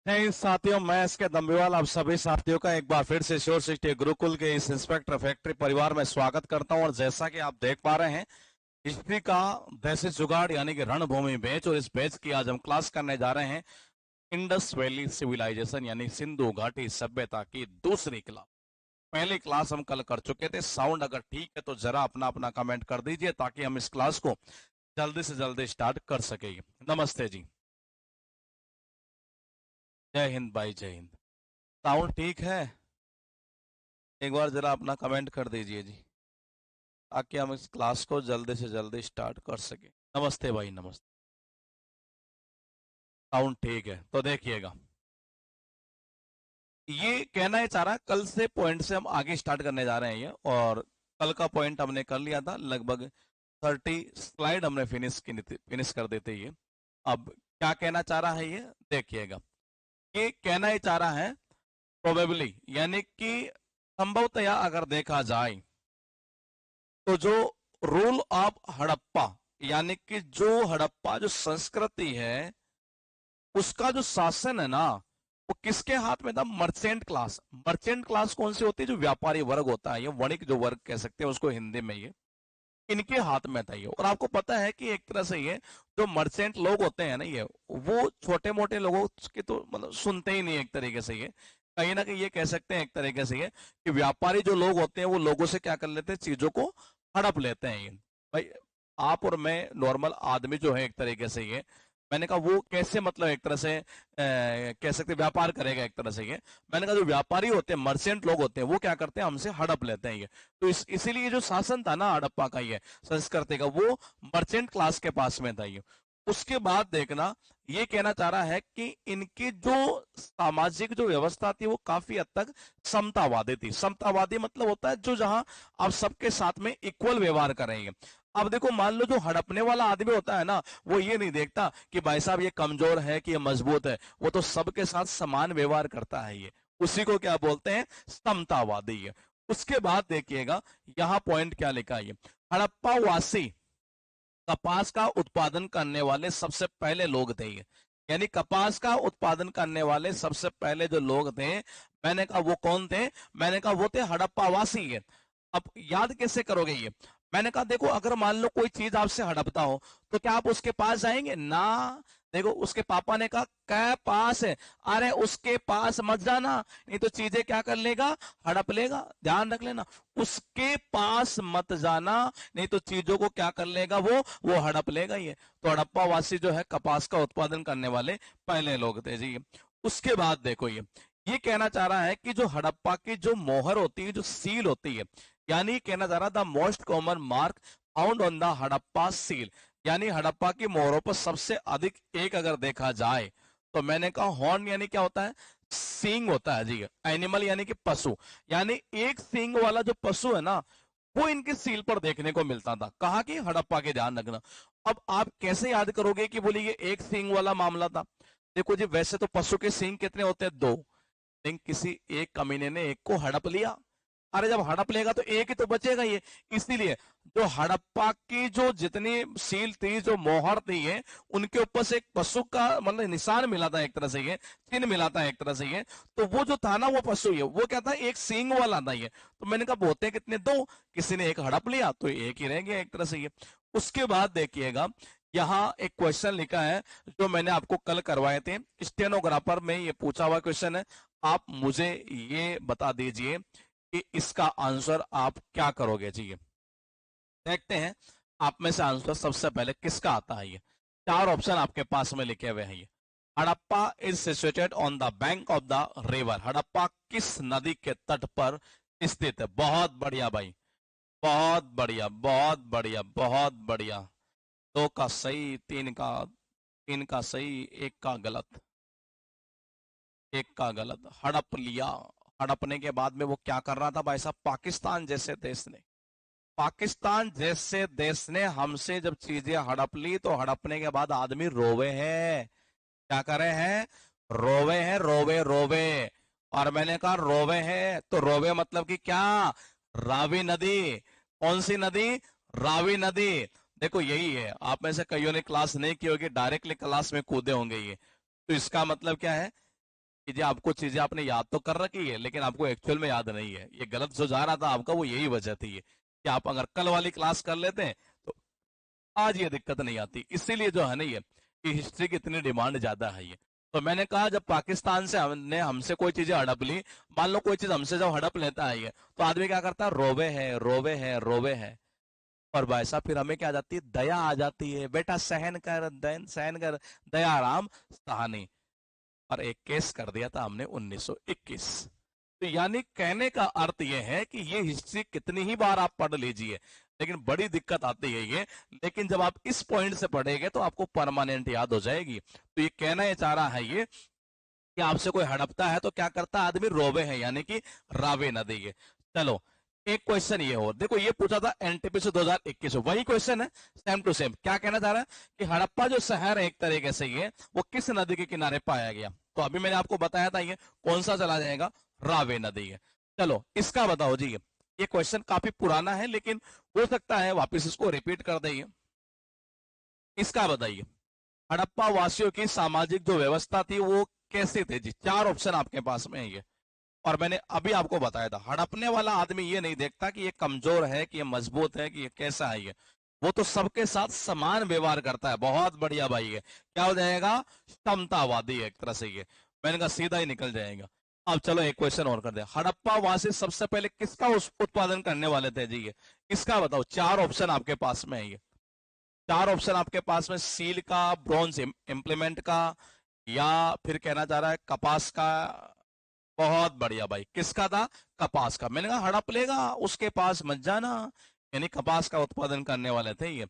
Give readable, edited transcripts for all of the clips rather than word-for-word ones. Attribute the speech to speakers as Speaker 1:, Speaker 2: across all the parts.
Speaker 1: नहीं साथियों, मैं इसके दम्बीवाल आप सभी साथियों का एक बार फिर से श्योर सिटी गुरुकुल के इस इंस्पेक्टर फैक्ट्री परिवार में स्वागत करता हूं। और जैसा कि आप देख पा रहे हैं, हिस्ट्री का देसी जुगाड़ यानी कि रणभूमि बैच, और इस बैच की आज हम क्लास करने जा रहे हैं इंडस वैली सिविलाइजेशन यानी सिंधु घाटी सभ्यता की दूसरी क्लास। पहली क्लास हम कल कर चुके थे। साउंड अगर ठीक है तो जरा अपना अपना कमेंट कर दीजिए ताकि हम इस क्लास को जल्दी से जल्दी स्टार्ट कर सके। नमस्ते जी। जय हिंद भाई, जय हिंद। साउंड ठीक है? एक बार जरा अपना कमेंट कर दीजिए जी, ताकि हम इस क्लास को जल्दी से जल्दी स्टार्ट कर सके। नमस्ते भाई, नमस्ते। साउंड ठीक है तो देखिएगा, ये कहना है चाह रहा, कल से पॉइंट से हम आगे स्टार्ट करने जा रहे हैं ये। और कल का पॉइंट हमने कर लिया था, लगभग 30 स्लाइड हमने फिनिश कर देते ये। अब क्या कहना चाह रहा है ये देखिएगा। ये कहना ही चाह रहा है प्रोबेबली, यानी कि संभवतया अगर देखा जाए तो जो रूल ऑफ हड़प्पा, यानी कि जो हड़प्पा जो संस्कृति है उसका जो शासन है ना, वो किसके हाथ में था? Merchant class. मर्चेंट क्लास कौन सी होती है? जो व्यापारी वर्ग होता है, ये वणिक जो वर्ग कह सकते हैं उसको हिंदी में, ये इनके हाथ में था ये। और आपको पता है कि एक तरह से ये जो मर्चेंट लोग होते हैं ना, ये वो छोटे मोटे लोगों की तो मतलब सुनते ही नहीं। एक तरीके से ये कहीं ना कहीं ये कह सकते हैं एक तरीके से ये कि व्यापारी जो लोग होते हैं वो लोगों से क्या कर लेते हैं, चीजों को हड़प लेते हैं ये। भाई आप और मैं नॉर्मल आदमी जो है एक तरीके से ये, मैंने कहा वो कैसे मतलब एक तरह से कह सकते व्यापार करेगा एक तरह से ये। मैंने कहा जो व्यापारी होते हैं, मर्चेंट लोग होते हैं, वो क्या करते हैं, हमसे हड़प लेते हैं ये। तो इसीलिए जो शासन था ना हड़प्पा का ये संस्कृति का, वो मर्चेंट क्लास के पास में था ये। उसके बाद देखना, ये कहना चाह रहा है कि इनकी जो सामाजिक जो व्यवस्था थी वो काफी हद तक समतावादी थी। समतावादी मतलब होता है जो जहां आप सबके साथ में इक्वल व्यवहार करेंगे। अब देखो, मान लो जो हड़पने वाला आदमी होता है ना, वो ये नहीं देखता कि भाई साहब ये कमजोर है कि ये मजबूत है, वो तो सबके साथ समान व्यवहार करता है ये। उसी को क्या बोलते हैं? समतावादी है। उसके बाद देखिएगा यहां पॉइंट क्या लिखा है, हड़प्पा वासी कपास का उत्पादन करने वाले सबसे पहले लोग थे ये। यानी कपास का उत्पादन करने वाले सबसे पहले जो लोग थे, मैंने कहा वो कौन थे? मैंने कहा वो थे हड़प्पा वासी है। अब याद कैसे करोगे ये? मैंने कहा देखो, अगर मान लो कोई चीज आपसे हड़पता हो तो क्या आप उसके पास जाएंगे ना? देखो, उसके पापा ने कहा क्या पास है, अरे उसके पास मत जाना, नहीं तो चीजें क्या कर लेगा, हड़प लेगा। ध्यान रख लेना, उसके पास मत जाना, नहीं तो चीजों को क्या कर लेगा, वो हड़प लेगा ये। तो हड़प्पा वासी जो है कपास का उत्पादन करने वाले पहले लोग थे जी। उसके बाद देखो, ये कहना चाह रहा है कि जो हड़प्पा की जो मोहर होती है, जो सील होती है, यानी कहना चाह रहा the most common mark found on the Harappa seal, यानी हड़प्पा की मोहरों पर सबसे अधिक एक अगर देखा जाए तो मैंने कहा हॉर्न, यानी क्या होता है, सींग होता है जी। एनिमल यानी कि पशु, यानी एक सींग वाला जो पशु है ना, वो इनके सील पर देखने को मिलता था। कहा कि हड़प्पा के, ध्यान रखना। अब आप कैसे याद करोगे कि बोलिए एक सींग वाला मामला था? देखो जी, वैसे तो पशु के सींग कितने होते हैं? दो। लेकिन किसी एक कमीने ने एक को हड़प लिया। अरे जब हड़प लेगा तो एक ही तो बचेगा ये। इसीलिए जो हड़प्पा की जो जितनी सील थी, जो मोहर थी ये, उनके ऊपर से एक पशु का मतलब निशान मिला था एक तरह से ये, चिन्ह मिला था एक तरह से ये। तो वो जो था ना वो पशु, ये वो क्या था, एक सींग वाला था ये। तो मैंने कहा बोते कितने? दो। किसी ने एक हड़प लिया तो एक ही रह गया एक तरह से ये। उसके बाद देखिएगा, यहाँ एक क्वेश्चन लिखा है जो मैंने आपको कल करवाए थे, स्टेनोग्राफर में ये पूछा हुआ क्वेश्चन है। आप मुझे ये बता दीजिए कि इसका आंसर आप क्या करोगे जी। देखते हैं आप में से आंसर सबसे पहले किसका आता है ये। चार ऑप्शन आपके पास में लिखे हुए हैं ये। Harappa is situated on the bank of the river. Harappa किस नदी के तट पर स्थित है? बहुत बढ़िया भाई, बहुत बढ़िया, बहुत बढ़िया, बहुत बढ़िया। दो का सही, तीन का सही, एक का गलत, एक का गलत। हड़प लिया। हड़पने के बाद में वो क्या कर रहा था भाई साहब? पाकिस्तान जैसे देश ने, पाकिस्तान जैसे देश ने हमसे जब चीजें हड़प ली तो हड़पने के बाद आदमी रोवे हैं। क्या करे हैं? रोवे हैं, रोवे रोवे। और मैंने कहा रोवे हैं तो रोवे मतलब कि क्या? रावी नदी। कौन सी नदी? रावी नदी। देखो यही है, आप में से कईयों ने क्लास नहीं की होगी, डायरेक्टली क्लास में कूदे होंगे ये। तो इसका मतलब क्या है कि जी आपको चीजें आपने याद तो कर रखी है लेकिन आपको एक्चुअल में याद नहीं है, ये गलत जो जा रहा था आपका वो यही वजह थी ये कि आप अगर कल वाली क्लास कर लेते हैं तो आज ये दिक्कत नहीं आती। इसीलिए जो है ना ये कि हिस्ट्री की इतनी डिमांड ज्यादा है ये। तो मैंने कहा जब पाकिस्तान से हमने हमसे कोई चीजें हड़प ली, मान लो कोई चीज हमसे जब हड़प लेता है ये, तो आदमी क्या करता है, रोवे है रोवे है रोवे है। और भाई साहब फिर हमें क्या आ जाती है, दया आ जाती है, बेटा सहन कर दैन सहन कर, दया राम सहानी। और एक केस कर दिया था हमने 1921। तो यानी कहने का अर्थ यह है कि ये हिस्ट्री कितनी ही बार आप पढ़ लीजिए लेकिन बड़ी दिक्कत आती है ये। लेकिन जब आप इस पॉइंट से पढ़ेंगे तो आपको परमानेंट याद हो जाएगी। तो ये कहना ये चाह रहा है ये कि आपसे कोई हड़पता है तो क्या करता है आदमी, रोवे है यानी कि रावे न देंगे। चलो एक क्वेश्चन ये हो, देखो ये पूछा था एनटीपीसी 2021, वही क्वेश्चन है सेम टू सेम। क्या कहना चाह रहा है कि हड़प्पा जो शहर है एक तरीके से ये, वो किस नदी के किनारे पाया गया। तो अभी मैंने आपको बताया था ये कौन सा चला जाएगा, रावे नदी है। चलो इसका बताओ जी, ये क्वेश्चन काफी पुराना है लेकिन हो सकता है वापिस इसको रिपीट कर देंगे। इसका बताइए हड़प्पा वासियों की सामाजिक जो व्यवस्था थी वो कैसे थे जी। चार ऑप्शन आपके पास में है ये। और मैंने अभी आपको बताया था हड़पने वाला आदमी ये नहीं देखता कि ये कमजोर है कि ये मजबूत है कि ये कैसा है ये, वो तो सबके साथ समान व्यवहार करता है। बहुत बढ़िया भाई है, क्या हो जाएगा, समतावादी है एक तरह से ये। मैंने कहा सीधा ही निकल जाएगा। अब चलो एक क्वेश्चन और कर दे, हड़प्पा वासी सबसे पहले किसका उत्पादन करने वाले थे जी ये, इसका बताओ। चार ऑप्शन आपके पास में है ये, चार ऑप्शन आपके पास में, सील का, ब्रॉन्ज इम्प्लीमेंट का, या फिर कहना चाह रहा है कपास का। बहुत बढ़िया भाई, किसका था, कपास का। मैंने कहा हड़प लेगा उसके पास मत जाना, यानी कपास का उत्पादन करने वाले थे ये।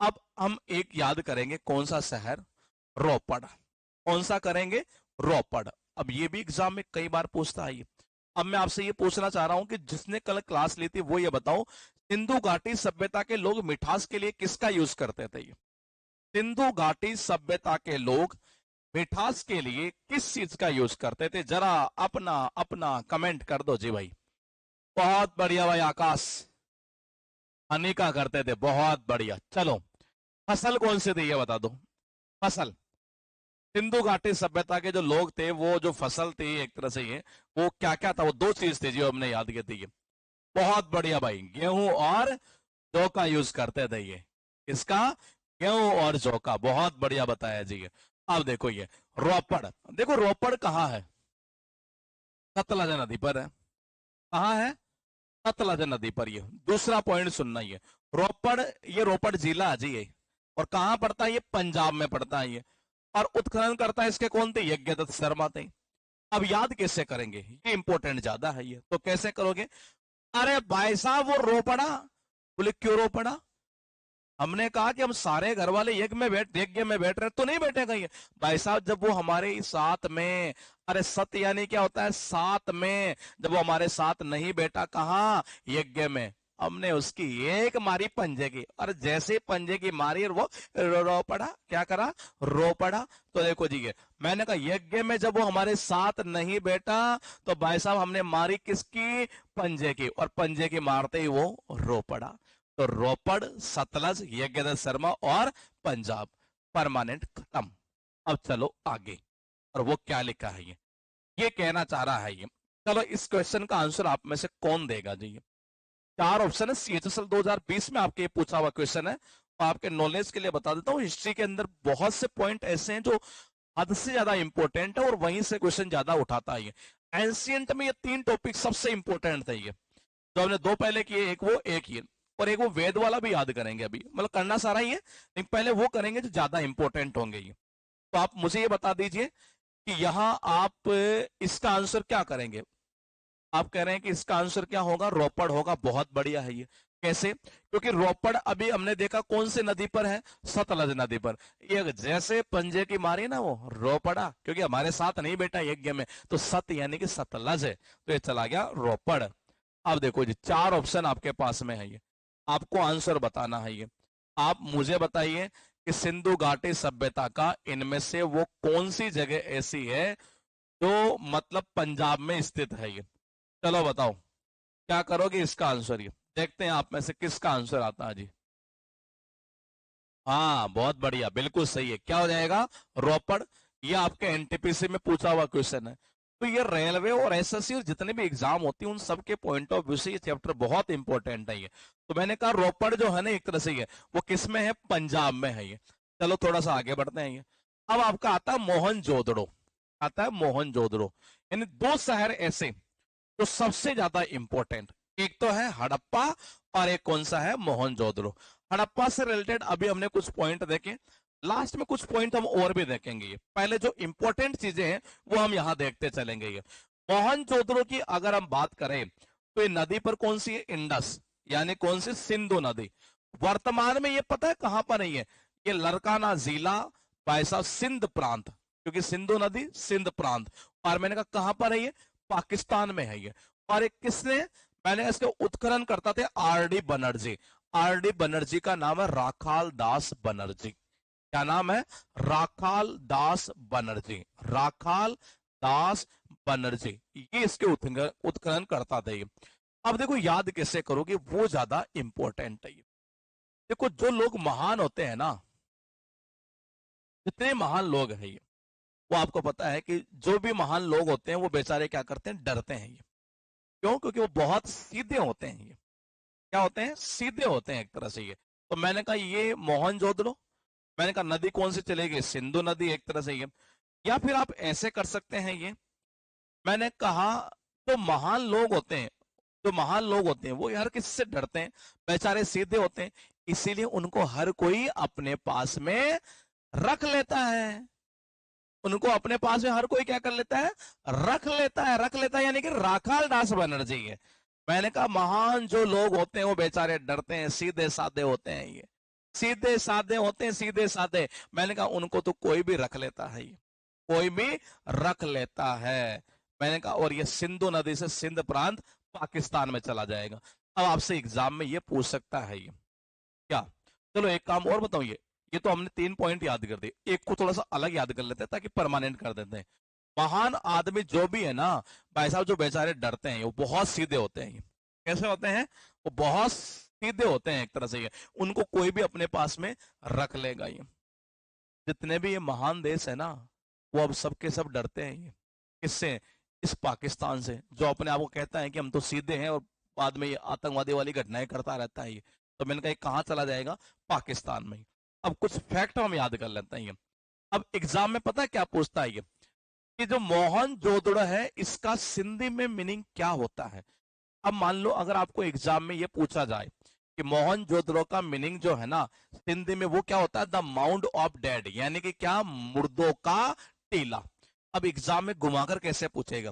Speaker 1: अब हम एक याद करेंगे, कौन सा शहर, रोपड़। कौन सा करेंगे, रोपड़। अब ये भी एग्जाम में कई बार पूछता है ये। अब मैं आपसे ये पूछना चाह रहा हूं कि जिसने कल क्लास ली थी वो ये बताओ, सिंधु घाटी सभ्यता के लोग मिठास के लिए किसका यूज करते थे ये। सिंधु घाटी सभ्यता के लोग मिठास के लिए किस चीज का यूज करते थे, जरा अपना अपना कमेंट कर दो जी भाई। बहुत बढ़िया भाई आकाश, हनी का करते थे, बहुत बढ़िया। चलो फसल कौन सी थी ये बता दो, फसल। सिंधु घाटी सभ्यता के जो लोग थे वो जो फसल थी एक तरह से ये, वो क्या क्या था, वो दो चीज थी जो हमने याद की थी ये। बहुत बढ़िया भाई, गेहूं और जौ का यूज करते थे ये। इसका, गेहूं और जौ का, बहुत बढ़िया बताया जी ये। अब देखो ये रोपड़, देखो रोपड़ कहाँ है, सतलज नदी पर है। कहाँ है, सतलज नदी पर। ये दूसरा पॉइंट सुनना, ये रोपड़, ये रोपड़ जिला है जी ये। और कहाँ पड़ता है ये, पंजाब में पड़ता है ये। और उत्खनन करता है इसके कौन थे, यज्ञदत्त शर्मा थे। अब याद कैसे करेंगे, ये इंपॉर्टेंट ज्यादा है ये, तो कैसे करोगे। अरे भाई साहब वो रोपड़ा, बोले क्यों रोपड़ा, हमने कहा कि हम सारे घर वाले यज्ञ में बैठ रहे तो नहीं बैठेगा ये। भाई साहब जब वो हमारे साथ में, अरे सत यानी क्या होता है, साथ में, जब वो हमारे साथ नहीं बैठा, कहाँ, यज्ञ में, हमने उसकी एक मारी पंजे की, और जैसे ही पंजे की मारी और वो रो पड़ा, क्या करा, रो पड़ा। तो देखो जी ये, मैंने कहा यज्ञ में जब वो हमारे साथ नहीं बैठा तो भाई साहब हमने मारी किसकी, पंजे की, और पंजे की मारते ही वो रो पड़ा। तो रोपड़, सतलज, यज्ञदत्त शर्मा और पंजाब, परमानेंट खत्म। अब चलो आगे, और वो क्या लिखा है ये कहना चाह रहा है ये। चलो इस क्वेश्चन का आंसर आप में से कौन देगा जी ये। चार ऑप्शन है, सीएचएसएल 2020 में आपके पूछा हुआ क्वेश्चन है। और आपके नॉलेज के लिए बता देता हूँ, हिस्ट्री के अंदर बहुत से पॉइंट ऐसे हैं जो हद से ज्यादा इंपॉर्टेंट है और वहीं से क्वेश्चन ज्यादा उठाता है ये। एंशियंट में ये तीन टॉपिक सबसे इंपॉर्टेंट थे ये, जो हमने दो पहले किए, एक वो एक ये, और एक वो वेद वाला भी याद करेंगे अभी, मतलब करना सारा ही है लेकिन पहले वो करेंगे जो ज्यादा इंपॉर्टेंट होंगे ये। तो आप मुझे ये बता दीजिए कि यहाँ आप इसका आंसर क्या करेंगे। आप कह रहे हैं कि इसका आंसर क्या होगा, रोपड़ होगा, बहुत बढ़िया है ये। कैसे, क्योंकि रोपड़ अभी हमने देखा कौन सी नदी पर है, सतलज नदी पर। ये जैसे पंजे की मारी ना वो रोपड़ा, क्योंकि हमारे साथ नहीं बैठा यज्ञ में, तो सत यानी कि सतलज है, तो ये चला गया रोपड़। अब देखो जी चार ऑप्शन आपके पास में है ये, आपको आंसर बताना है ये। आप मुझे बताइए कि सिंधु घाटी सभ्यता का इनमें से वो कौन सी जगह ऐसी है जो मतलब पंजाब में स्थित है ये। चलो बताओ क्या करोगे इसका आंसर, ये देखते हैं आप में से किसका आंसर आता है जी। हाँ बहुत बढ़िया, बिल्कुल सही है, क्या हो जाएगा, रोपड़। ये आपके एनटीपीसी में पूछा हुआ क्वेश्चन है। तो ये रेलवे और एसएससी और जितने भी एग्जाम होते हैं उन सब के पॉइंट ऑफ व्यू से ये चैप्टर बहुत इंपॉर्टेंट है ये। तो मैंने कहा रोपड़ जो है ना एक तरह से ये वो किस में है, पंजाब में है ये। चलो थोड़ा सा आगे बढ़ते हैं ये। अब आपका आता है मोहनजोदड़ो, आता है मोहनजोदड़ो। यानी दो शहर ऐसे जो सबसे ज्यादा इंपॉर्टेंट, एक तो है हड़प्पा और एक कौन सा है, मोहनजोदड़ो। हड़प्पा से रिलेटेड अभी हमने कुछ पॉइंट देखे, लास्ट में कुछ पॉइंट हम और भी देखेंगे। ये पहले जो इंपॉर्टेंट चीजें हैं वो हम यहां देखते चलेंगे। ये मोहनजोदड़ो की अगर हम बात करें तो ये नदी पर कौन सी है, इंडस, यानी कौन सी, सिंधु नदी। वर्तमान में ये पता है कहां पर है ये लरकाना जिला, भाई साहब सिंध प्रांत, क्योंकि सिंधु नदी सिंध प्रांत। और मैंने कहा कहां पर है ये, पाकिस्तान में है ये। और एक किसने, मैंने इसके उत्खनन करता थे आर.डी. बनर्जी। आर.डी. बनर्जी का नाम है राखाल दास बनर्जी। क्या नाम है, राखाल दास बनर्जी, राखाल दास बनर्जी, ये इसके उत्खनन करता था ये। अब देखो याद कैसे करोगे, वो ज्यादा इंपॉर्टेंट है ये। देखो जो लोग महान होते हैं ना, जितने महान लोग हैं ये, वो आपको पता है कि जो भी महान लोग होते हैं वो बेचारे क्या करते हैं, डरते हैं ये। क्यों, क्योंकि वो बहुत सीधे होते हैं ये। क्या होते हैं, सीधे होते हैं एक तरह से ये। तो मैंने कहा ये मोहनजोदड़ो, मैंने कहा नदी कौन सी चलेगी, सिंधु नदी एक तरह से ये। या फिर आप ऐसे कर सकते हैं ये, मैंने कहा जो महान लोग होते हैं, जो महान लोग होते हैं वो हर किसी से डरते हैं, बेचारे सीधे होते हैं, इसीलिए उनको हर कोई अपने पास में रख लेता है। उनको अपने पास में हर कोई क्या कर लेता है, रख लेता है, रख लेता है, यानी कि राखाल दास बनर्जी है। मैंने कहा महान जो लोग होते हैं वो बेचारे डरते हैं, सीधे साधे होते हैं ये, सीधे साधे होते हैं, सीधे साधे। मैंने कहा उनको तो कोई भी रख लेता है ये, कोई भी रख लेता है। मैंने कहा और ये सिंधु नदी से सिंध प्रांत पाकिस्तान में चला जाएगा। अब आपसे एग्जाम में ये पूछ सकता है ये क्या, चलो एक काम और बताऊं, ये तो हमने 3 पॉइंट याद कर दिए, एक को थोड़ा सा अलग याद कर लेते हैं ताकि परमानेंट कर देते हैं। महान आदमी जो भी है ना भाई साहब, जो बेचारे डरते हैं वो बहुत सीधे होते हैं। कैसे होते हैं, वो बहुत सीधे होते हैं एक तरह से ये, उनको कोई भी अपने पास में रख लेगा ये। जितने भी ये महान देश है ना, वो अब सबके सब डरते हैं ये, किससे, इस पाकिस्तान से, जो अपने आप को कहता है कि हम तो सीधे हैं और बाद में ये आतंकवादी वाली घटनाएं करता रहता है ये। तो मैंने कहा कहाँ चला जाएगा, पाकिस्तान में। अब कुछ फैक्ट हम याद कर लेते हैं ये। अब एग्जाम में पता है क्या पूछता है ये, कि जो मोहनजोदड़ो है इसका सिंधी में मीनिंग क्या होता है। अब मान लो अगर आपको एग्जाम में ये पूछा जाए कि मोहनजोदड़ो का मीनिंग जो है ना सिंधी में, वो क्या होता है, द माउंड ऑफ डेड, यानी कि क्या, मुर्दों का टीला। अब एग्जाम में घुमाकर कैसे पूछेगा,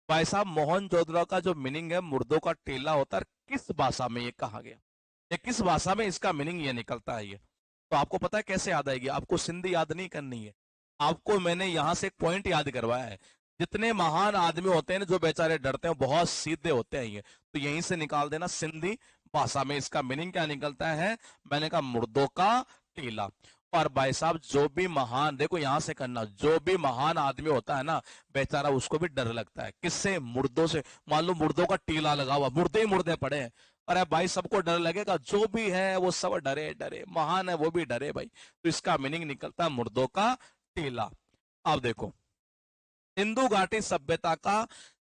Speaker 1: भाई साहब मोहनजोदड़ो का जो मीनिंग है मुर्दों का टीला होता है, किस भाषा में ये कहा गया, या किस भाषा में इसका मीनिंग ये निकलता है ये। तो आपको पता है कैसे याद आएगी, आपको सिंधी याद नहीं करनी है, आपको मैंने यहां से एक पॉइंट याद करवाया है। जितने महान आदमी होते हैं ना जो बेचारे डरते हैं, बहुत सीधे होते हैं ये, तो यहीं से निकाल देना सिंधी भाषा में इसका मीनिंग क्या निकलता है, मैंने कहा मुर्दों का टीला। और भाई साहब जो भी महान, देखो यहां से करना, जो भी महान आदमी होता है ना बेचारा, उसको भी डर लगता है, किससे, मुर्दों से। मान लो मुर्दों का टीला लगा हुआ, मुर्दे ही मुर्दे पड़े हैं, अरे भाई सबको डर लगेगा, जो भी है वो सब डरे डरे, महान है वो भी डरे भाई। तो इसका मीनिंग निकलता है मुर्दों का टीला। अब देखो सिंधु घाटी सभ्यता का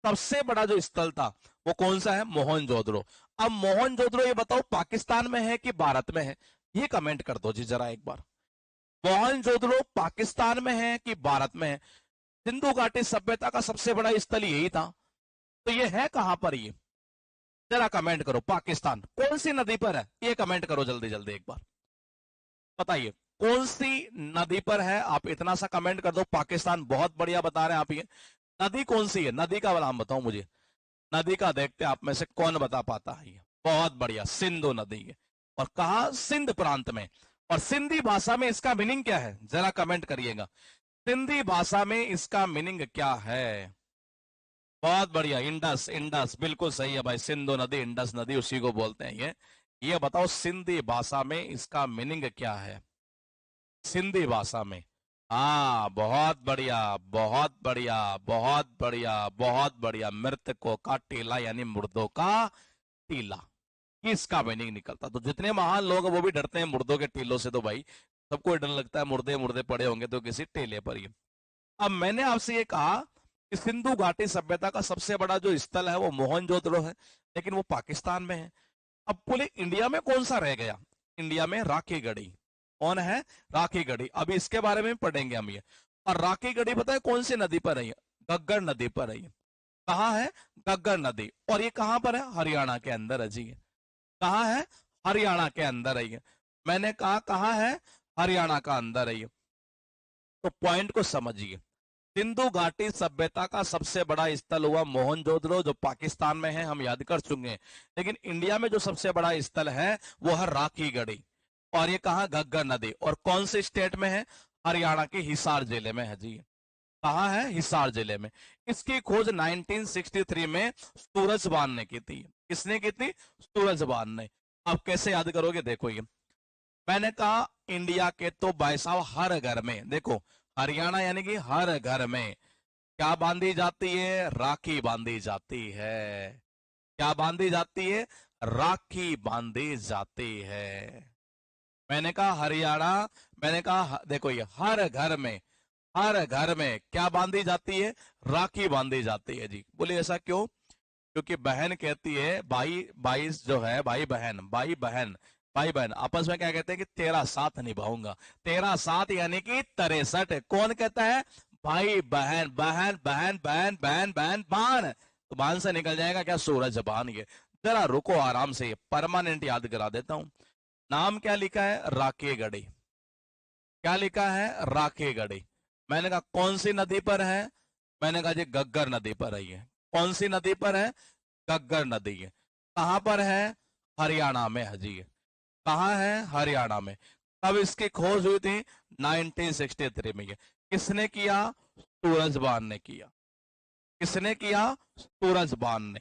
Speaker 1: सबसे बड़ा जो स्थल था वो कौन सा है, मोहनजोदड़ो। अब मोहनजोदड़ो ये बताओ पाकिस्तान में है कि भारत में है, ये कमेंट कर दो जी जरा एक बार। मोहनजोदड़ो पाकिस्तान में है कि भारत में है। सिंधु घाटी सभ्यता का सबसे बड़ा स्थल यही था, तो ये है कहां पर ये, जरा कमेंट करो। पाकिस्तान कौन सी नदी पर है, ये कमेंट करो जल्दी जल्दी एक बार, बताइए कौन सी नदी पर है। आप इतना सा कमेंट कर दो, पाकिस्तान, बहुत बढ़िया बता रहे हैं आप। ये नदी कौन सी है, नदी का नाम बताओ मुझे, नदी का देखते आप में से कौन बता पाता है ये। बहुत बढ़िया, सिंधु नदी है, और कहा, सिंध प्रांत में। और सिंधी भाषा में इसका मीनिंग क्या है, जरा कमेंट करिएगा, सिंधी भाषा में इसका मीनिंग क्या है। बहुत बढ़िया, इंडस, इंडस बिल्कुल सही है भाई, सिंधु नदी, इंडस नदी उसी को बोलते हैं ये बताओ सिंधी भाषा में इसका मीनिंग क्या है, सिंधी भाषा में। हाँ बहुत बढ़िया, बहुत बढ़िया, बहुत बढ़िया, बहुत बढ़िया, मृतकों का टीला यानी मुर्दों का टीला, इसका मीनिंग निकलता। तो जितने महान लोग हैं वो भी डरते हैं मुर्दों के टीलों से, तो भाई सबको डर लगता है, मुर्दे मुर्दे पड़े होंगे तो किसी टीले पर ही। अब मैंने आपसे ये कहा कि सिंधु घाटी सभ्यता का सबसे बड़ा जो स्थल है वो मोहनजोदड़ो है, लेकिन वो पाकिस्तान में है। अब पूरे इंडिया में कौन सा रह गया? इंडिया में राखी गढ़ी। कौन है? राखी गढ़ी। अभी इसके बारे में पढ़ेंगे हम ये। और राखी गढ़ी पता है कौन सी नदी पर है? गग्गर नदी पर है। कहाँ है? गग्गर नदी। और ये कहाँ पर है? हरियाणा के अंदर है जी। कहाँ है? हरियाणा के अंदर है ये। मैंने कहा कहाँ है? हरियाणा का अंदर है ये। तो पॉइंट को समझिए। सिंधु घाटी सभ्यता का सबसे बड़ा स्थल हुआ मोहनजोदड़ो, जो पाकिस्तान में है, हम याद कर चुके हैं। लेकिन इंडिया में जो सबसे बड़ा स्थल है वो है राखी गढ़ी। और ये कहाँ? घग्गर नदी। और कौन से स्टेट में है? हरियाणा के हिसार जिले में है जी। कहाँ है? हिसार जिले में। इसकी खोज 1963 में सूरजबान ने की थी। किसने की थी? सूरजबान ने। अब कैसे याद करोगे? देखो ये मैंने कहा इंडिया के तो भाई साहब हर घर में, देखो हरियाणा यानी कि हर घर में क्या बांधी जाती है? राखी बांधी जाती है। क्या बांधी जाती है? राखी बांधी जाती है। मैंने कहा हरियाणा, मैंने कहा देखो ये हर घर में, हर घर में क्या बांधी जाती है? राखी बांधी जाती है जी। बोले ऐसा क्यों? क्योंकि बहन कहती है, भाई भाई जो है, भाई बहन, भाई बहन, भाई बहन आपस में क्या कहते हैं कि तेरा साथ निभाऊंगा। तेरा साथ यानी कि 63। कौन कहता है? भाई बहन, बहन बहन बहन बहन बहन बाण। तो बाण से निकल जाएगा क्या? सूरज बाण। ये जरा रुको आराम से, ये परमानेंट याद करा देता हूं। नाम क्या लिखा है? राखी गढ़ी। क्या लिखा है? राखी गढ़ी। मैंने कहा कौन सी नदी पर है? मैंने कहा जी गग्गर नदी पर है ये। कौन सी नदी पर है? गग्गर नदी है। कहां पर है? हरियाणा में है जी। कहां है? हरियाणा में। कब इसकी खोज हुई थी? 1963 में। ये किसने किया? सूरजबान ने किया। किसने किया? सूरजबान ने।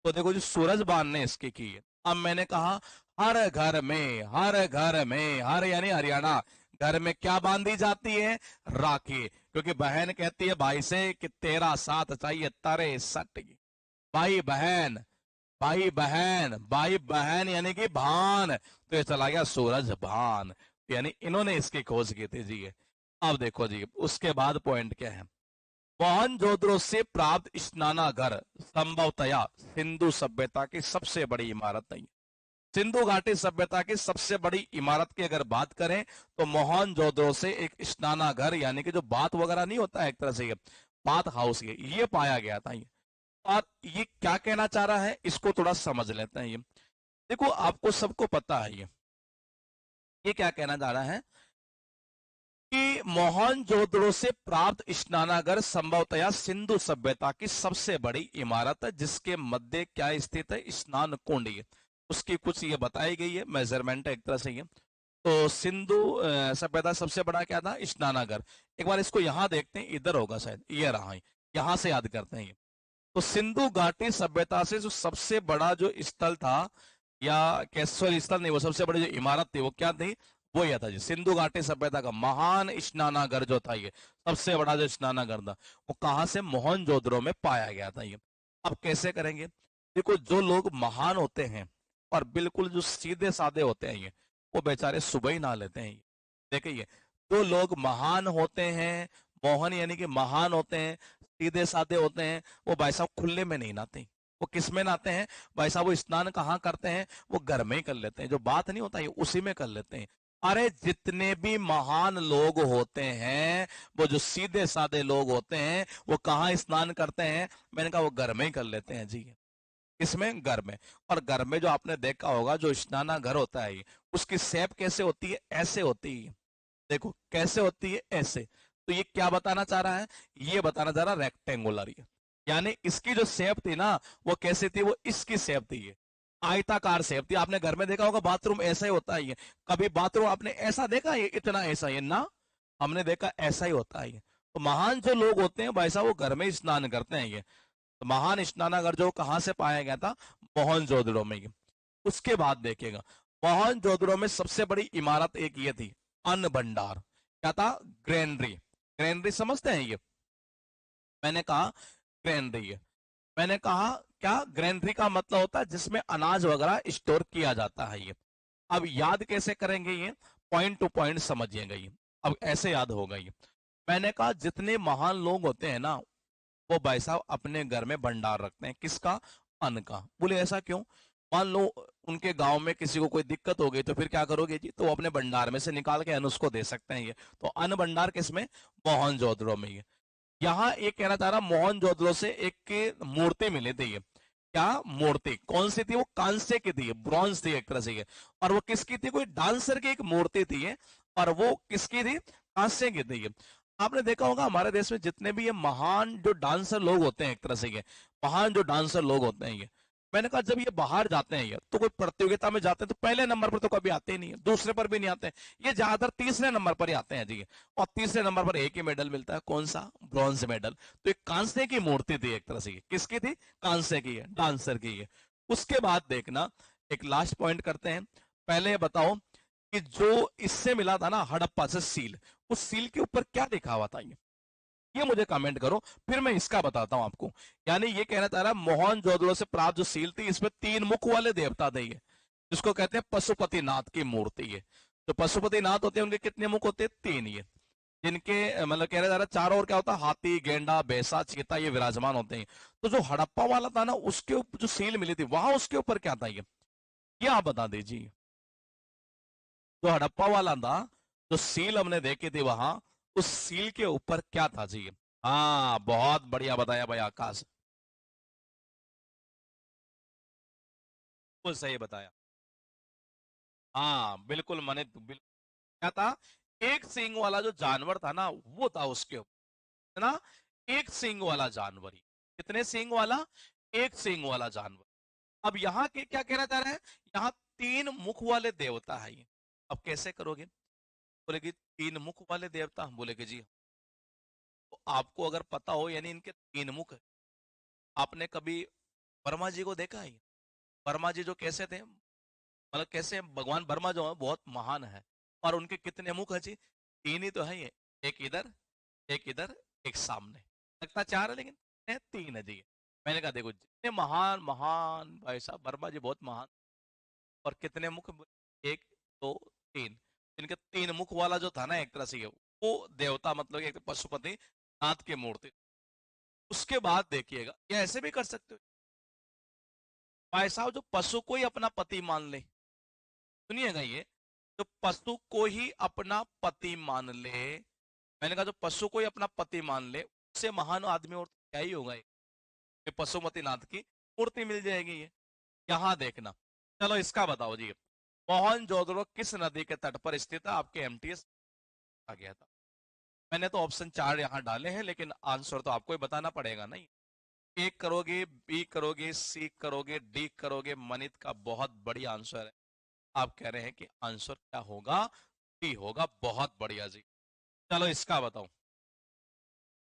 Speaker 1: तो देखो जी सूरजबान ने इसकी की है। अब मैंने कहा हर घर में, हर घर में, हर यानी हरियाणा, घर में क्या बांधी जाती है? राखी। क्योंकि बहन कहती है भाई से कि तेरा साथ चाहिए 63। भाई बहन, भाई बहन, भाई बहन यानी कि भान। तो ये चला गया सूरज भान। यानी इन्होंने इसकी खोज की थी जी। अब देखो जी उसके बाद पॉइंट क्या है। मोहनजोदड़ो से प्राप्त स्नानागार संभवतया सिंधु सभ्यता की सबसे बड़ी इमारत नहीं। सिंधु घाटी सभ्यता की सबसे बड़ी इमारत की अगर बात करें तो मोहनजोदड़ो से एक स्नानागार यानी कि जो बात वगैरह नहीं होता है, एक तरह से ये बात हाउस ये पाया गया था ये। और ये क्या कहना चाह रहा है इसको थोड़ा समझ लेते हैं। ये देखो आपको सबको पता है ये क्या कहना चाह रहा है कि मोहनजोदड़ो से प्राप्त स्नानागार संभवतया सिंधु सभ्यता की सबसे बड़ी इमारत है, जिसके मध्य क्या स्थित है? स्नान कुंड। ये उसकी कुछ ये बताई गई है, मेजरमेंट है एक तरह से ये। तो सिंधु सभ्यता सबसे बड़ा क्या था? स्नानागार। एक बार इसको यहाँ देखते हैं, इधर होगा शायद, ये रहा है। यहाँ से याद करते हैं ये। तो सिंधु घाटी सभ्यता से जो सबसे बड़ा जो स्थल था, या सॉरी स्थल नहीं, वो सबसे बड़ी जो इमारत थी वो क्या थी? वो यह था जी सिंधु घाटी सभ्यता का महान स्नानागार जो था, ये सबसे बड़ा जो स्नानागार था, वो कहाँ से? मोहनजोदड़ो में पाया गया था ये। अब कैसे करेंगे? देखो जो लोग महान होते हैं और बिल्कुल जो सीधे साधे होते हैं ये, वो बेचारे सुबह ही नहा लेते हैं ये। देखिए जो लोग महान होते हैं, मोहन यानी कि महान होते हैं, सीधे साधे होते हैं, वो भाई साहब खुले में नहीं नहाते। वो किस में नहाते हैं भाई साहब? वो स्नान कहाँ करते हैं? वो घर में ही कर लेते हैं। जो बात नहीं होता ये उसी में कर लेते हैं। अरे जितने भी महान लोग होते हैं, वो जो सीधे साधे लोग होते हैं, वो कहाँ स्नान करते हैं? मैंने कहा वो घर में ही कर लेते हैं जी। इसमें घर में। और घर में जो आपने देखा होगा जो स्नाना घर होता है, उसकी शेप कैसे होती है? ऐसे होती है। देखो कैसे होती है? ऐसे। तो ये क्या बताना चाह रहा है? ये बताना चाह रहा है रेक्टेंगुलर। यानी इसकी जो शेप थी ना, वो कैसी थी? वो इसकी शेप थी, ये आयताकार शेप थी। आपने घर में देखा होगा बाथरूम ऐसा ही होता है ये। कभी बाथरूम आपने ऐसा देखा है इतना ऐसा? ये ना, हमने देखा ऐसा ही होता है ये। तो महान जो लोग होते हैं भाई साहब वो घर में ही स्नान करते हैं ये। तो महान स्नानागार जो कहां से पाया गया था? मोहनजोदड़ो में। उसके बाद देखिएगा मोहनजोदड़ो में सबसे बड़ी इमारत एक ये थी, अन्न भंडार। क्या था? ग्रेनरी। ग्रेनरी समझते हैं ये? मैंने कहा ग्रेनरी है। मैंने कहा क्या? ग्रेनरी का मतलब होता है जिसमें अनाज वगैरह स्टोर किया जाता है ये। अब याद कैसे करेंगे ये? पॉइंट टू पॉइंट समझिएगा ये। अब ऐसे याद होगा ये। मैंने कहा जितने महान लोग होते हैं ना, वो भाई साहब अपने घर में भंडार रखते हैं। किसका? अन्न का। बोले ऐसा क्यों? मान लो उनके गांव में किसी को कोई दिक्कत हो गई तो फिर क्या करोगे जी? तो वो अपने भंडार में से निकाल के अन्न उसको दे सकते हैं। ये तो अन्न भंडार किसमें? मोहनजोदड़ो में। ये यहाँ ये कहना चाह रहा, मोहनजोदड़ो से एक मूर्ति मिली थी। ये क्या मूर्ति? कौन सी थी? वो कांसे की थी, ब्रॉन्ज थी एक तरह से। ये और वो किसकी थी? कोई डांसर की एक मूर्ति थी ये। और वो किसकी थी? कांसे की थी ये। आपने देखा होगा हमारे देश में जितने भी ये महान जो डांसर लोग होते हैं, एक तरह से ये महान जो डांसर लोग होते हैं, ये मैंने कहा जब ये बाहर जाते हैं ये तो कोई प्रतियोगिता में जाते हैं तो पहले नंबर पर तो कभी आते ही नहीं है, दूसरे पर भी नहीं आते हैं। ये ज्यादातर तीसरे नंबर पर ही आते हैं जी। और तीसरे नंबर पर एक ही मेडल मिलता है। कौन सा? Bronze medal. तो एक कांसे की मूर्ति थी एक तरह से। किसकी थी? कांसे की है, डांसर की है। उसके बाद देखना, एक लास्ट पॉइंट करते हैं। पहले ये बताओ कि जो इससे मिला था ना हड़प्पा से सील, उस सील के ऊपर क्या लिखा हुआ था? ये मुझे कमेंट करो, फिर मैं इसका बताता हूं आपको। यानी ये कहना चाह रहा है मोहनजोदड़ो से प्राप्त जो सील थी इसमें 3 मुख वाले देवता थे ये, जिसको कहते हैं पशुपतिनाथ की मूर्ति है। तो पशुपतिनाथ होते हैं, उनके कितने मुख होते हैं? 3। ये जिनके मतलब कहना जा रहा है चारों ओर क्या होता है? हाथी, गेंडा, भैंसा, चीता ये विराजमान होते हैं। तो जो हड़प्पा वाला था ना उसके ऊपर जो सील मिली थी वहां उसके ऊपर क्या था? ये आप बता दीजिए। जो हड़प्पा वाला था, जो सील हमने देखी थी वहां, उस सील के ऊपर क्या था जी? हाँ, बहुत बढ़िया बताया भाई आकाश, बिल्कुल सही बताया। हाँ बिल्कुल, मैंने बिल्कुल क्या था? एक सींग वाला जो जानवर था ना वो था उसके ऊपर ना, एक सींग वाला जानवर ही। कितने सींग वाला? एक सींग वाला जानवर। अब यहाँ के क्या कहना चाह रहे हैं? यहाँ 3 मुख वाले देवता है ये। अब कैसे करोगे? बोले कि 3 मुख वाले देवता, बोले कि जी। तो आपको अगर पता हो यानी इनके 3 मुख है, आपने कभी वर्मा जी को देखा है? वर्मा जी जो कैसे थे, मतलब कैसे भगवान वर्मा जो है बहुत महान है। और उनके कितने मुख है जी? 3 ही तो है ये। एक इधर, एक इधर, एक सामने। लगता 4 है लेकिन है 3 है जी। मैंने कहा देखो जितने महान महान भाई साहब, वर्मा जी बहुत महान। और कितने मुख? एक, दो, तीन। इनके 3 मुख वाला जो था ना एक तरह से ये वो देवता, मतलब एक पशुपति नाथ की मूर्ति। उसके बाद देखिएगा, ये ऐसे भी कर सकते हो भाई साहब, जो पशु को ही अपना पति मान ले। सुनिएगा ये, जो पशु को ही अपना पति मान ले, मैंने कहा जो पशु को ही अपना पति मान ले, उससे महान आदमी और क्या ही होगा? ये पशुपतिनाथ की मूर्ति मिल जाएगी ये। यहां देखना। चलो इसका बताओ जी, मोहनजोदड़ो किस नदी के तट पर स्थित है? आपके एमटीएस आ गया था। मैंने तो ऑप्शन 4 यहाँ डाले हैं, लेकिन आंसर तो आपको ही बताना पड़ेगा नहीं। ए करोगे, बी करोगे, सी करोगे, डी करोगे? मनित का बहुत बढ़िया आंसर है। आप कह रहे हैं कि आंसर क्या होगा? डी होगा। बहुत बढ़िया जी। चलो इसका बताओ,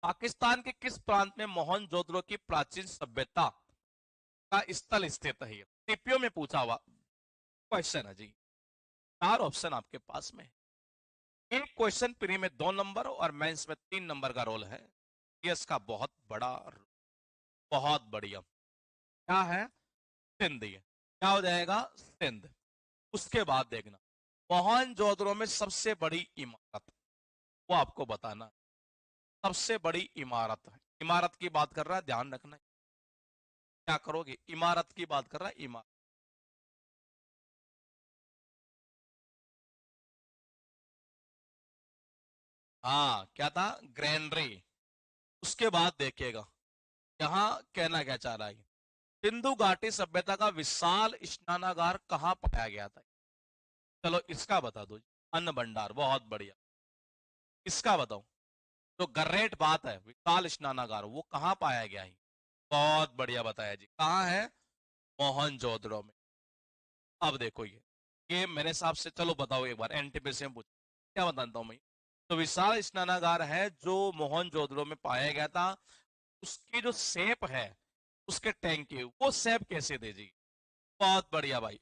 Speaker 1: पाकिस्तान के किस प्रांत में मोहनजोदड़ो की प्राचीन सभ्यता का स्थल स्थित है? टीपीओ में पूछा हुआ क्वेश्चन है जी। 4 ऑप्शन आपके पास में है। एक क्वेश्चन प्री में 2 नंबर और मेंस में 3 नंबर का रोल है। यस का बहुत बड़ा, बहुत बढ़िया। क्या है? सिंध। ये क्या हो जाएगा? सिंध। उसके बाद देखना, मोहनजोदड़ो में सबसे बड़ी इमारत, वो आपको बताना है। सबसे बड़ी इमारत है, इमारत की बात कर रहा है, ध्यान रखना। क्या करोगे? इमारत की बात कर रहा है, इमारत। हाँ क्या था? ग्रैंडरी। उसके बाद देखिएगा, यहाँ कहना क्या चाह रहा है? सिंधु घाटी सभ्यता का विशाल स्नानागार कहाँ पाया गया था? चलो इसका बता दो। अन्न भंडार, बहुत बढ़िया। इसका बताओ, जो गर्रेट बात है विशाल स्नानागार, वो कहाँ पाया गया है? बहुत बढ़िया बताया जी। कहाँ है? मोहनजोदड़ो में। अब देखो ये मेरे हिसाब से, चलो बताओ एक बार, एनटीपीसी में पूछ, क्या बताता हूँ मैं। तो विशाल स्नानागार है जो मोहनजोदड़ो में पाया गया था, उसकी जो शेप है उसके टैंक की, वो शेप कैसे थे जी? बहुत बढ़िया भाई,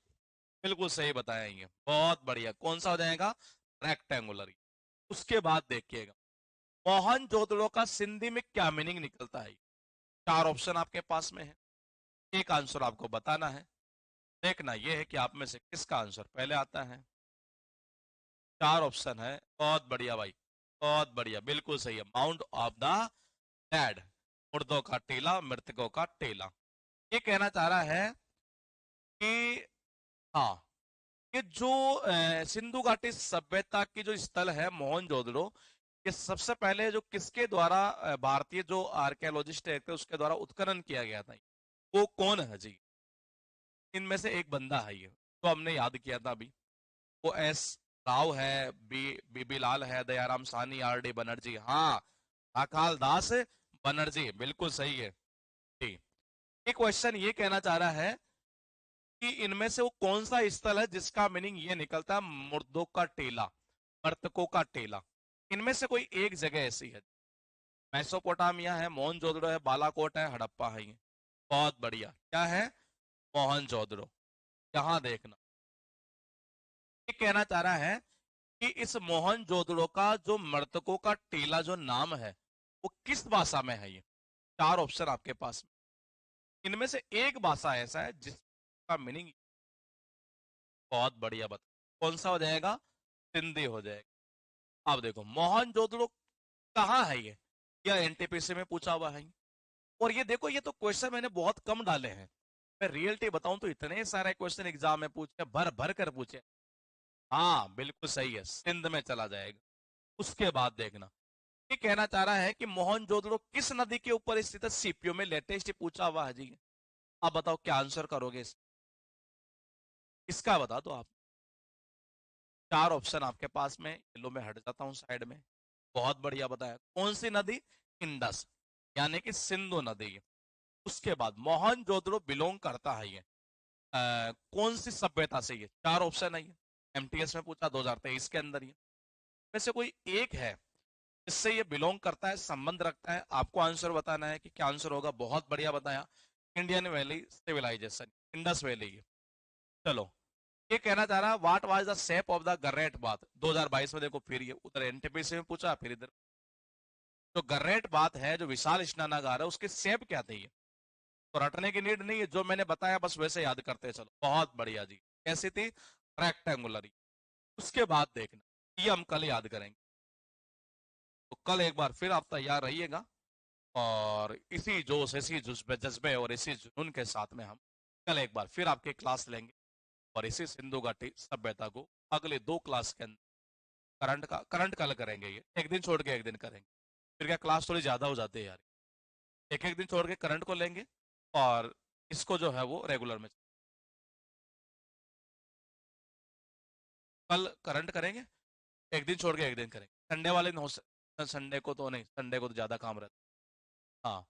Speaker 1: बिल्कुल सही बताया ये, बहुत बढ़िया। कौन सा हो जाएगा? रेक्टेंगुलर। उसके बाद देखिएगा, मोहनजोदड़ो का सिंधी में क्या मीनिंग निकलता है? 4 ऑप्शन आपके पास में है, एक आंसर आपको बताना है। देखना यह है कि आप में से किसका आंसर पहले आता है। 4 ऑप्शन है, बहुत बढ़िया भाई, बहुत बढ़िया, बिल्कुल सही है। माउंट ऑफ द डेड, मुर्दों का टीला, मृतकों का टेला। ये कहना चाह रहा है कि हाँ, ये जो सिंधु घाटी सभ्यता की जो स्थल है मोहनजोदड़ो, ये सबसे पहले जो किसके द्वारा भारतीय जो आर्कियोलॉजिस्ट थे उसके द्वारा उत्खनन किया गया था, वो कौन है जी? इनमें से एक बंदा है ये, तो हमने याद किया था अभी। वो एस राव है, बीबी लाल है, दयाराम साहनी, आर डी बनर्जी, हाँ, अकाल दास बनर्जी, बिल्कुल सही है जी। ये क्वेश्चन ये कहना चाह रहा है कि इनमें से वो कौन सा स्थल है जिसका मीनिंग ये निकलता है मुर्दों का टेला, मृतकों का टेला। इनमें से कोई एक जगह ऐसी है। मेसोपोटामिया है, मोहनजोदड़ो है, बालाकोट है, हड़प्पा है। ये बहुत बढ़िया, क्या है? मोहनजोदड़ो। यहाँ देखना, ये कहना चाह रहा है कि इस मोहनजोदड़ो का जो मृतकों का टेला जो नाम है, वो किस भाषा में है? ये चार ऑप्शन आपके पास में, इनमें से एक भाषा ऐसा है जिसका मीनिंग, बहुत बढ़िया बता, कौन सा हो जाएगा? सिंधी हो जाएगा। अब देखो मोहनजोदड़ो कहाँ है ये, या एनटीपीसी में पूछा हुआ है। और ये देखो, ये तो क्वेश्चन मैंने बहुत कम डाले हैं। मैं रियलिटी बताऊं तो इतने सारे क्वेश्चन एग्जाम में पूछे, भर भर कर पूछे। हाँ बिल्कुल सही है, सिंध में चला जाएगा। उसके बाद देखना, ये कहना चाह रहा है कि मोहनजोदड़ो किस नदी के ऊपर स्थित है? सीपीओ में लेटेस्ट पूछा हुआ है जी। आप बताओ क्या आंसर करोगे इसका बता दो आप। चार ऑप्शन आपके पास में, लो मैं हट जाता हूँ साइड में। बहुत बढ़िया बताया, कौन सी नदी? इंडस, यानी कि सिंधु नदी। उसके बाद मोहनजोदड़ो बिलोंग करता है ये कौन सी सभ्यता से? ये चार ऑप्शन है, ये एमटीएस में पूछा 2023 के अंदर। ये में से कोई एक है इससे ये बिलोंग करता है, संबंध रखता है। आपको आंसर बताना है कि क्या आंसर होगा। बहुत बढ़िया बताया, Indian valley civilisation, Indus valley. चलो, ये कहना चाह रहा है what was the shape of the great bath. 2022 में देखो, फिर ये उधर एनटीपीसी में पूछा, फिर इधर। तो गर्रेट बाथ है जो विशाल स्नानागार है, उसकी शेप क्या थी? तो रटने की नीड नहीं है, जो मैंने बताया बस वैसे याद करते चलो। बहुत बढ़िया जी, कैसी थी? रेक्टेंगुलर। उसके बाद देखना, ये हम कल याद करेंगे। तो कल एक बार फिर आप तैयार रहिएगा, और इसी जोश, इसी जज्बे और इसी जुनून के साथ में हम कल एक बार फिर आपके क्लास लेंगे। और इसी सिंधु घाटी सभ्यता को अगले दो क्लास के अंदर करंट कल करेंगे। ये एक दिन छोड़ के एक दिन करेंगे, फिर क्या क्लास थोड़ी ज्यादा हो जाती है यार। एक एक दिन छोड़ के करंट को लेंगे, और इसको जो है वो रेगुलर में कल करंट करेंगे। एक दिन छोड़ के एक दिन करेंगे, संडे वाले दिन हो संडे को तो नहीं, संडे को तो ज्यादा काम रहता है। हाँ,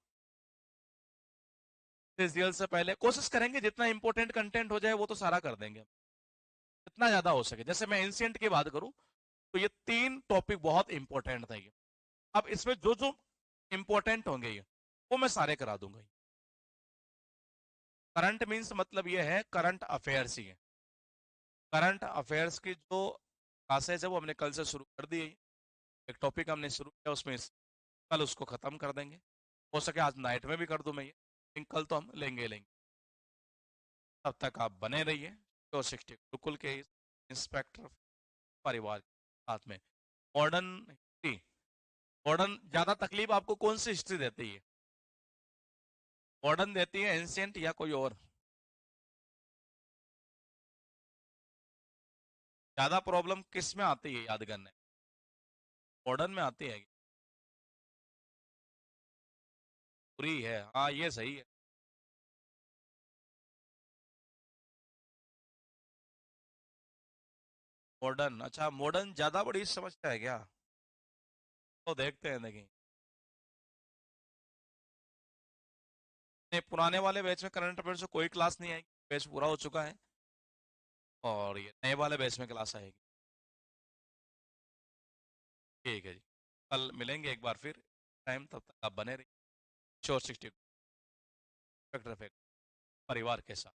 Speaker 1: सीरियल से पहले कोशिश करेंगे जितना इंपॉर्टेंट कंटेंट हो जाए वो तो सारा कर देंगे, जितना ज्यादा हो सके। जैसे मैं एंशिएंट की बात करूं, तो ये तीन टॉपिक बहुत इंपॉर्टेंट था ये। अब इसमें जो जो इंपॉर्टेंट होंगे ये, वो मैं सारे करा दूंगा। करंट मीन्स मतलब ये है करंट अफेयर्स ही है। करंट अफेयर्स की जो क्लासेज है वो हमने कल से शुरू कर दी है। एक टॉपिक हमने शुरू किया, उसमें कल उसको खत्म कर देंगे। हो सके आज नाइट में भी कर दूं मैं ये, लेकिन कल तो हम लेंगे ही लेंगे। तब तक आप बने रहिए 460 गुरुकुल के इंस्पेक्टर परिवार के साथ में। मॉडर्न हिस्ट्री, मॉडर्न ज्यादा तकलीफ आपको कौन सी हिस्ट्री देती है? मॉडर्न देती है, एंशियंट, या कोई और? ज्यादा प्रॉब्लम किस में आती है याद करने? मॉडर्न में आती है? पूरी है, हाँ ये सही है। मॉडर्न, अच्छा मॉडर्न ज्यादा बड़ी समस्या है क्या? तो देखते हैं, देखें। नहीं, पुराने वाले बैच में करंट अफेयर से कोई क्लास नहीं आएगी, बैच पूरा हो चुका है। और ये नए वाले बैच में क्लास आएगी। ठीक है जी, कल मिलेंगे एक बार फिर टाइम, तब तक आप बने रहिए श्योर 60 परिवार के साथ।